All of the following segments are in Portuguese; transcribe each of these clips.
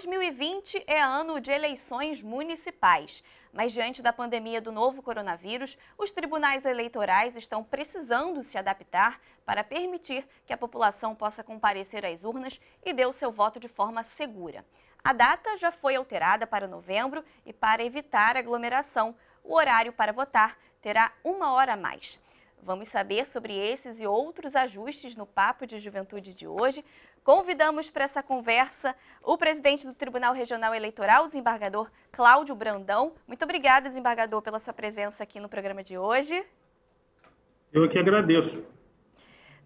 2020 é ano de eleições municipais, mas diante da pandemia do novo coronavírus, os tribunais eleitorais estão precisando se adaptar para permitir que a população possa comparecer às urnas e dê o seu voto de forma segura. A data já foi alterada para novembro e, para evitar aglomeração, o horário para votar terá 1 hora a mais. Vamos saber sobre esses e outros ajustes no Papo de Juventude de hoje. Convidamos para essa conversa o presidente do Tribunal Regional Eleitoral, o desembargador Cláudio Brandão. Muito obrigada, desembargador, pela sua presença aqui no programa de hoje. Eu que agradeço.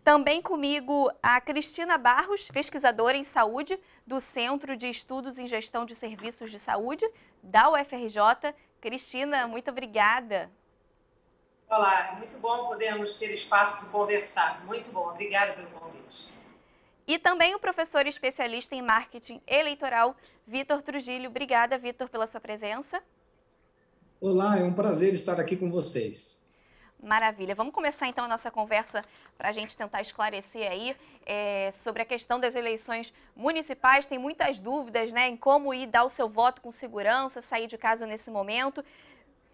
Também comigo a Cristina Barros, pesquisadora em saúde do Centro de Estudos em Gestão de Serviços de Saúde da UFRJ. Cristina, muito obrigada. Olá, muito bom podermos ter espaços e conversar. Muito bom, obrigada pelo convite. E também o professor especialista em marketing eleitoral, Vitor Trujillo. Obrigada, Vitor, pela sua presença. Olá, é um prazer estar aqui com vocês. Maravilha. Vamos começar então a nossa conversa para a gente tentar esclarecer aí sobre a questão das eleições municipais. Tem muitas dúvidas, né, em como ir dar o seu voto com segurança, sair de casa nesse momento.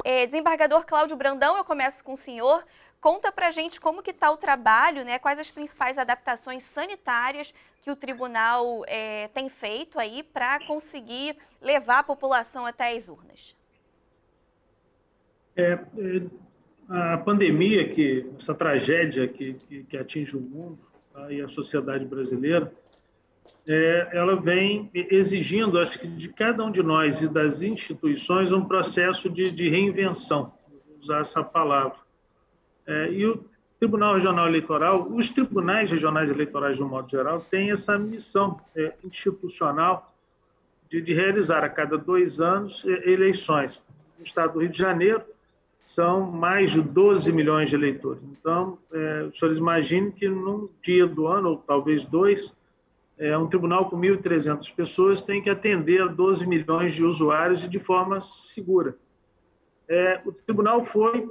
Desembargador Cláudio Brandão, eu começo com o senhor. Conta pra gente como que está o trabalho, né? Quais as principais adaptações sanitárias que o tribunal tem feito aí para conseguir levar a população até as urnas. A pandemia, essa tragédia que atinge o mundo, tá, e a sociedade brasileira, ela vem exigindo, acho que de cada um de nós e das instituições, um processo de reinvenção, vou usar essa palavra. E o Tribunal Regional Eleitoral, os tribunais regionais eleitorais, de um modo geral, têm essa missão institucional de realizar a cada 2 anos eleições. No estado do Rio de Janeiro, são mais de 12 milhões de eleitores. Então, os senhores imaginem que num dia do ano, ou talvez 2, um tribunal com 1.300 pessoas tem que atender a 12 milhões de usuários e de forma segura. O tribunal foi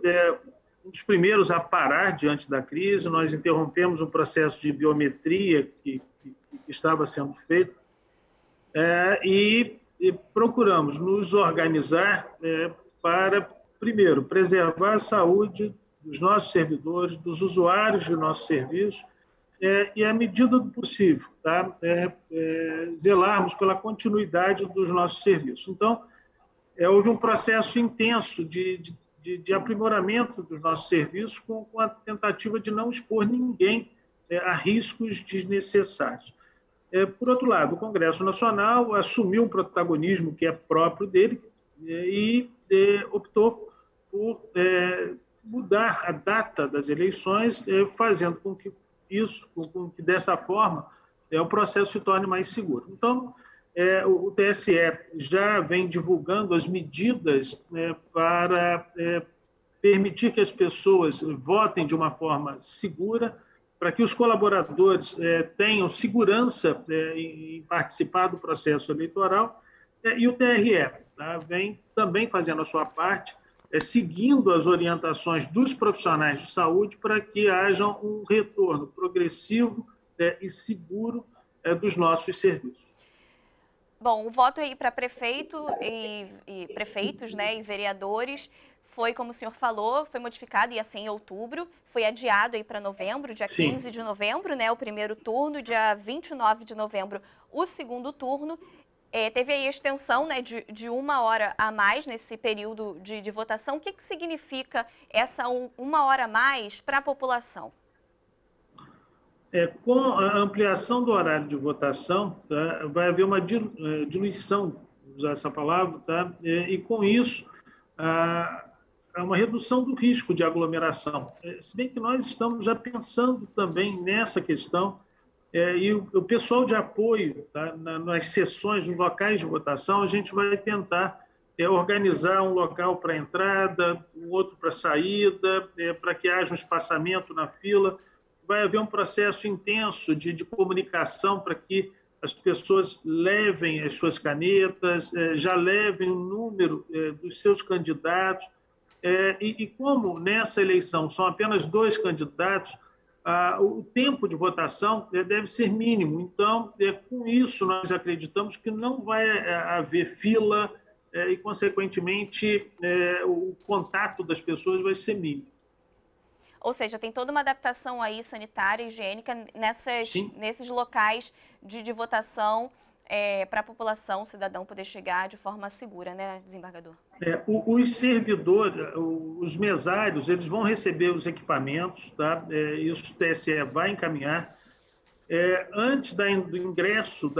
um dos primeiros a parar diante da crise. Nós interrompemos um processo de biometria que estava sendo feito e procuramos nos organizar para, primeiro, preservar a saúde dos nossos servidores, dos usuários do nosso serviço, e, à medida do possível, tá? Zelarmos pela continuidade dos nossos serviços. Então, houve um processo intenso de aprimoramento dos nossos serviços com a tentativa de não expor ninguém a riscos desnecessários. Por outro lado, o Congresso Nacional assumiu um protagonismo que é próprio dele e optou por mudar a data das eleições, fazendo com que dessa forma o processo se torne mais seguro. Então, o TSE já vem divulgando as medidas para permitir que as pessoas votem de uma forma segura, para que os colaboradores tenham segurança em participar do processo eleitoral, e o TRE vem também fazendo a sua parte, seguindo as orientações dos profissionais de saúde para que haja um retorno progressivo e seguro dos nossos serviços. Bom, o voto aí para prefeito e prefeitos, né, e vereadores foi, como o senhor falou, foi modificado, ia ser em outubro, foi adiado aí para novembro, dia 15 de novembro, né, o primeiro turno, dia 29 de novembro, o segundo turno. Teve aí a extensão, né, de 1 hora a mais nesse período de votação. O que significa essa 1 hora a mais para a população? Com a ampliação do horário de votação, tá, vai haver uma diluição, vou usar essa palavra, tá, e com isso, há uma redução do risco de aglomeração. Se bem que nós estamos já pensando também nessa questão, e o pessoal de apoio, tá, nas sessões, nos locais de votação, a gente vai tentar organizar um local para entrada, um outro para saída, para que haja um espaçamento na fila. Vai haver um processo intenso de comunicação para que as pessoas levem as suas canetas, já levem o número dos seus candidatos. E como nessa eleição são apenas 2 candidatos, o tempo de votação deve ser mínimo. Então, com isso, nós acreditamos que não vai haver fila e, consequentemente, o contato das pessoas vai ser mínimo. Ou seja, tem toda uma adaptação aí sanitária e higiênica nesses locais de votação para a população, o cidadão poder chegar de forma segura, né, desembargador? Os servidores, os mesários, eles vão receber os equipamentos, tá? Isso o TSE vai encaminhar. Antes do ingresso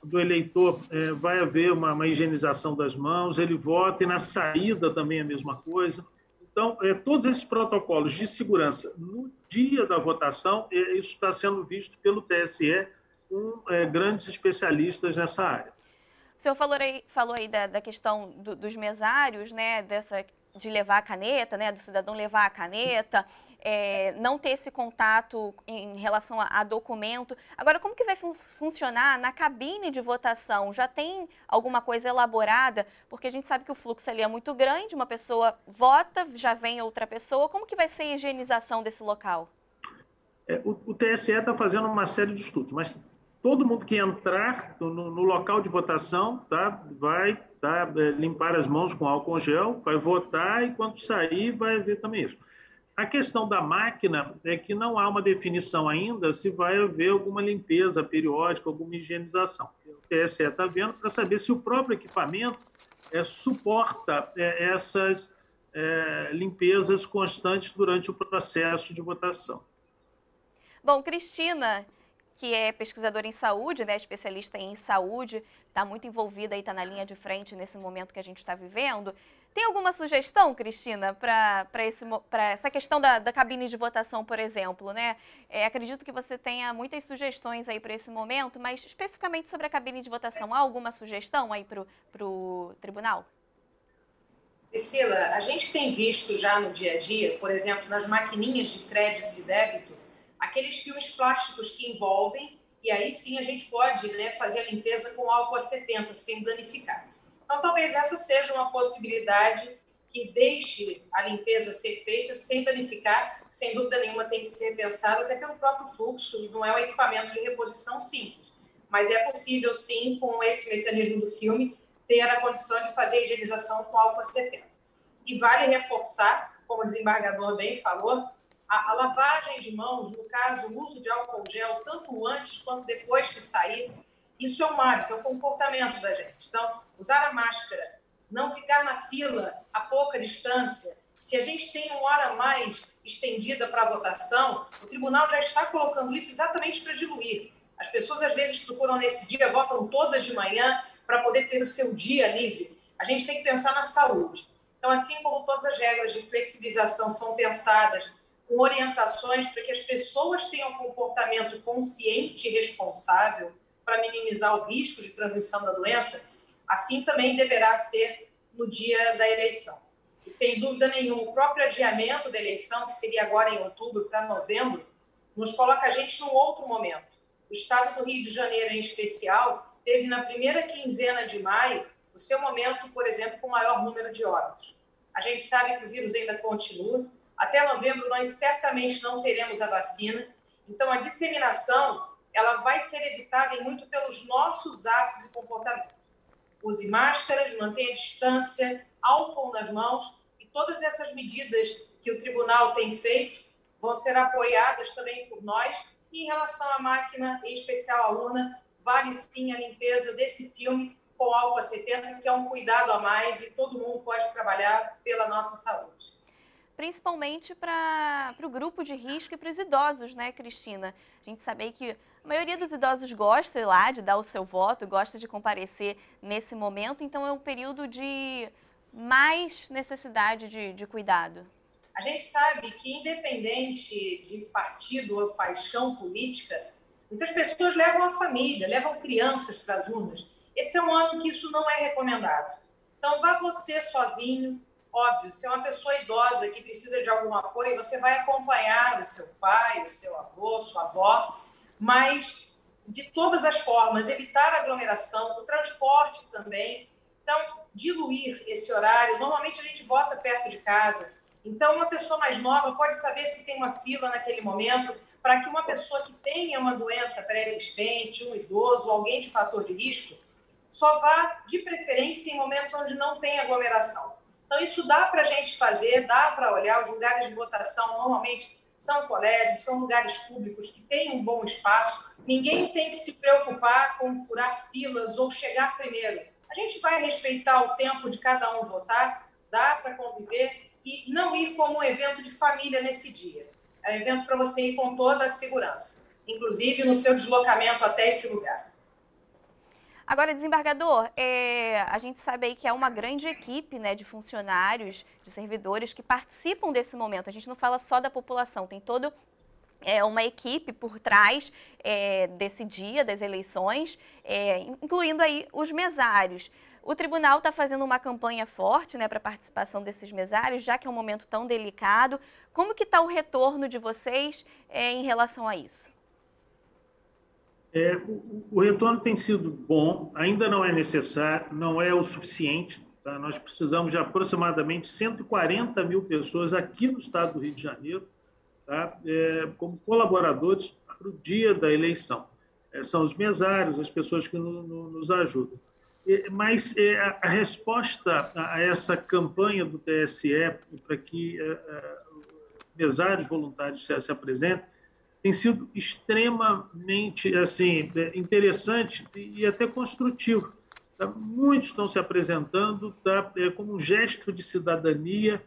do eleitor, vai haver uma higienização das mãos, ele vota, e na saída também a mesma coisa. Então, todos esses protocolos de segurança no dia da votação, isso está sendo visto pelo TSE com grandes especialistas nessa área. O senhor falou aí da questão dos mesários, né, de levar a caneta, né, do cidadão levar a caneta, não ter esse contato em relação a documento. Agora, como que vai funcionar na cabine de votação? Já tem alguma coisa elaborada? Porque a gente sabe que o fluxo ali é muito grande, uma pessoa vota, já vem outra pessoa. Como que vai ser a higienização desse local? O TSE está fazendo uma série de estudos, mas todo mundo que entrar no local de votação vai limpar as mãos com álcool gel, vai votar, e quando sair vai haver também isso. A questão da máquina é que não há uma definição ainda se vai haver alguma limpeza periódica, alguma higienização. O TSE está vendo para saber se o próprio equipamento suporta essas limpezas constantes durante o processo de votação. Bom, Cristina, que é pesquisadora em saúde, né, especialista em saúde, está muito envolvida e está na linha de frente nesse momento que a gente está vivendo. Tem alguma sugestão, Cristina, para essa questão da cabine de votação, por exemplo, né? Acredito que você tenha muitas sugestões aí para esse momento, mas especificamente sobre a cabine de votação, há alguma sugestão aí para o tribunal? Priscila, a gente tem visto já no dia a dia, por exemplo, nas maquininhas de crédito e débito, aqueles filmes plásticos que envolvem, e aí sim a gente pode, né, fazer a limpeza com álcool a 70, sem danificar. Então, talvez essa seja uma possibilidade que deixe a limpeza ser feita sem danificar. Sem dúvida nenhuma, tem que ser pensado até pelo próprio fluxo, e não é um equipamento de reposição simples. Mas é possível, sim, com esse mecanismo do filme, ter a condição de fazer a higienização com álcool a 70. E vale reforçar, como o desembargador bem falou, a lavagem de mãos, no caso, o uso de álcool gel, tanto antes quanto depois que sair. Isso é um hábito, é um comportamento da gente. Então, usar a máscara, não ficar na fila a pouca distância. Se a gente tem uma hora a mais estendida para a votação, o tribunal já está colocando isso exatamente para diluir. As pessoas, às vezes, procuram nesse dia, votam todas de manhã para poder ter o seu dia livre. A gente tem que pensar na saúde. Então, assim como todas as regras de flexibilização são pensadas com orientações para que as pessoas tenham um comportamento consciente e responsável para minimizar o risco de transmissão da doença, assim também deverá ser no dia da eleição. E, sem dúvida nenhuma, o próprio adiamento da eleição, que seria agora em outubro para novembro, nos coloca a gente num outro momento. O estado do Rio de Janeiro, em especial, teve na primeira quinzena de maio o seu momento, por exemplo, com maior número de óbitos. A gente sabe que o vírus ainda continua. Até novembro, nós certamente não teremos a vacina. Então, a disseminação ela vai ser evitada muito pelos nossos hábitos e comportamentos. Use máscaras, mantenha distância, álcool nas mãos, e todas essas medidas que o tribunal tem feito vão ser apoiadas também por nós. E em relação à máquina, em especial à urna, vale sim a limpeza desse filme com álcool a 70, que é um cuidado a mais e todo mundo pode trabalhar pela nossa saúde. Principalmente para o grupo de risco e para os idosos, né, Cristina? A gente sabe que a maioria dos idosos gosta lá de dar o seu voto, gosta de comparecer nesse momento, então é um período de mais necessidade de cuidado. A gente sabe que, independente de partido ou paixão política, muitas pessoas levam a família, levam crianças para as urnas. Esse é um ano que isso não é recomendado. Então, vá você sozinho. Óbvio, se é uma pessoa idosa que precisa de algum apoio, você vai acompanhar o seu pai, o seu avô, sua avó, mas, de todas as formas, evitar a aglomeração, o transporte também. Então, diluir esse horário. Normalmente, a gente vota perto de casa. Então, uma pessoa mais nova pode saber se tem uma fila naquele momento, para que uma pessoa que tenha uma doença pré-existente, um idoso, alguém de fator de risco, só vá, de preferência, em momentos onde não tem aglomeração. Então, isso dá para a gente fazer, dá para olhar. Os lugares de votação, normalmente, são colégios, são lugares públicos que têm um bom espaço. Ninguém tem que se preocupar com furar filas ou chegar primeiro. A gente vai respeitar o tempo de cada um votar, dá para conviver e não ir como um evento de família nesse dia. É um evento para você ir com toda a segurança, inclusive no seu deslocamento até esse lugar. Agora, desembargador, a gente sabe aí que é uma grande equipe, né, de funcionários, de servidores que participam desse momento. A gente não fala só da população, tem toda uma equipe por trás desse dia, das eleições, incluindo aí os mesários. O tribunal está fazendo uma campanha forte, né, para a participação desses mesários, já que é um momento tão delicado. Como que está o retorno de vocês em relação a isso? O retorno tem sido bom, ainda não é necessário, não é o suficiente. Tá? Nós precisamos de aproximadamente 140 mil pessoas aqui no estado do Rio de Janeiro, tá? Como colaboradores para o dia da eleição. São os mesários, as pessoas que nos ajudam. Mas a resposta a essa campanha do TSE para que mesários voluntários se apresentem tem sido extremamente assim, interessante e até construtivo. Tá? Muitos estão se apresentando, tá? Como um gesto de cidadania,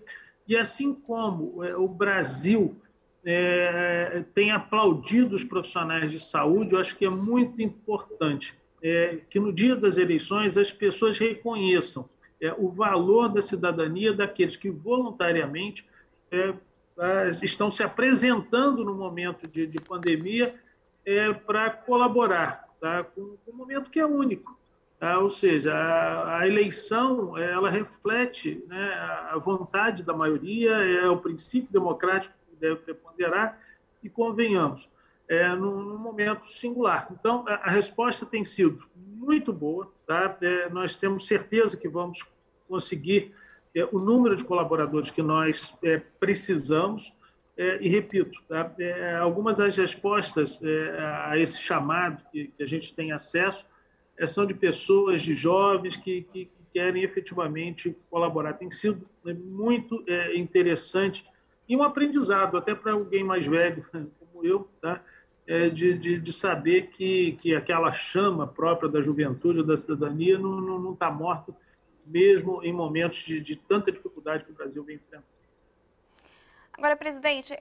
e assim como o Brasil tem aplaudido os profissionais de saúde, eu acho que é muito importante que no dia das eleições as pessoas reconheçam o valor da cidadania daqueles que voluntariamente estão se apresentando no momento de pandemia para colaborar, tá? Com um momento que é único. Tá? Ou seja, a eleição ela reflete, né, a vontade da maioria, é o princípio democrático que deve preponderar, e convenhamos, num momento singular. Então, a resposta tem sido muito boa. Tá? Nós temos certeza que vamos conseguir o número de colaboradores que nós precisamos, e repito, tá? Algumas das respostas a esse chamado que a gente tem acesso são de pessoas, de jovens que querem efetivamente colaborar. Tem sido muito interessante e um aprendizado, até para alguém mais velho como eu, tá? De saber que aquela chama própria da juventude ou da cidadania não está morta, mesmo em momentos de tanta dificuldade que o Brasil vem enfrentando. Agora, presidente,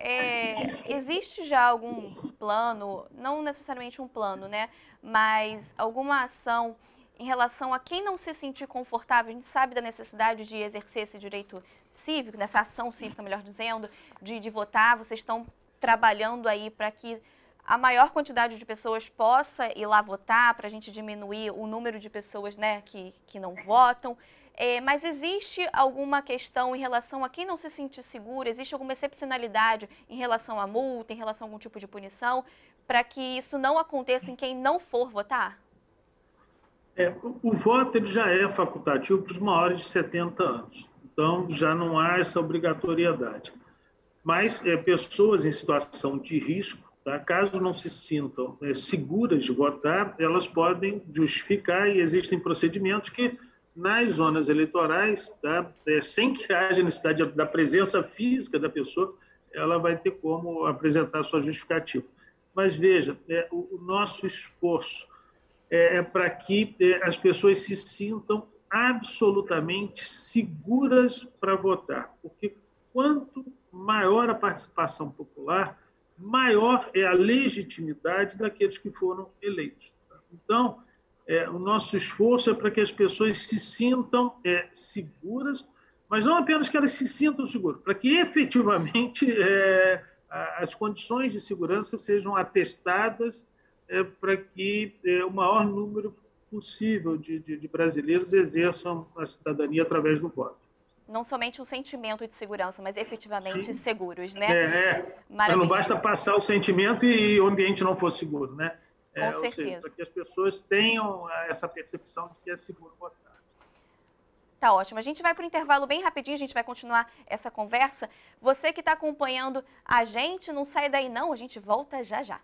existe já algum plano, não necessariamente um plano, né, mas alguma ação em relação a quem não se sentir confortável? A gente sabe da necessidade de exercer esse direito cívico, nessa ação cívica, melhor dizendo, de votar. Vocês estão trabalhando aí para que a maior quantidade de pessoas possa ir lá votar, para a gente diminuir o número de pessoas, né, que não votam. Mas existe alguma questão em relação a quem não se sentir seguro? Existe alguma excepcionalidade em relação à multa, em relação a algum tipo de punição, para que isso não aconteça em quem não for votar? O voto ele já é facultativo para os maiores de 70 anos. Então, já não há essa obrigatoriedade. Mas pessoas em situação de risco, tá? Caso não se sintam seguras de votar, elas podem justificar, e existem procedimentos que, nas zonas eleitorais, tá? Sem que haja necessidade da presença física da pessoa, ela vai ter como apresentar sua justificativa. Mas, veja, o nosso esforço para que as pessoas se sintam absolutamente seguras para votar, porque quanto maior a participação popular, maior é a legitimidade daqueles que foram eleitos. Então, o nosso esforço é para que as pessoas se sintam seguras, mas não apenas que elas se sintam seguras, para que efetivamente as condições de segurança sejam atestadas para que o maior número possível de brasileiros exerçam a cidadania através do voto. Não somente um sentimento de segurança, mas efetivamente seguros, né? Não basta passar o sentimento e o ambiente não for seguro, né? Com certeza. Ou seja, para que as pessoas tenham essa percepção de que é seguro votar. Tá ótimo. A gente vai para o intervalo bem rapidinho, a gente vai continuar essa conversa. Você que está acompanhando a gente, não sai daí não, a gente volta já já.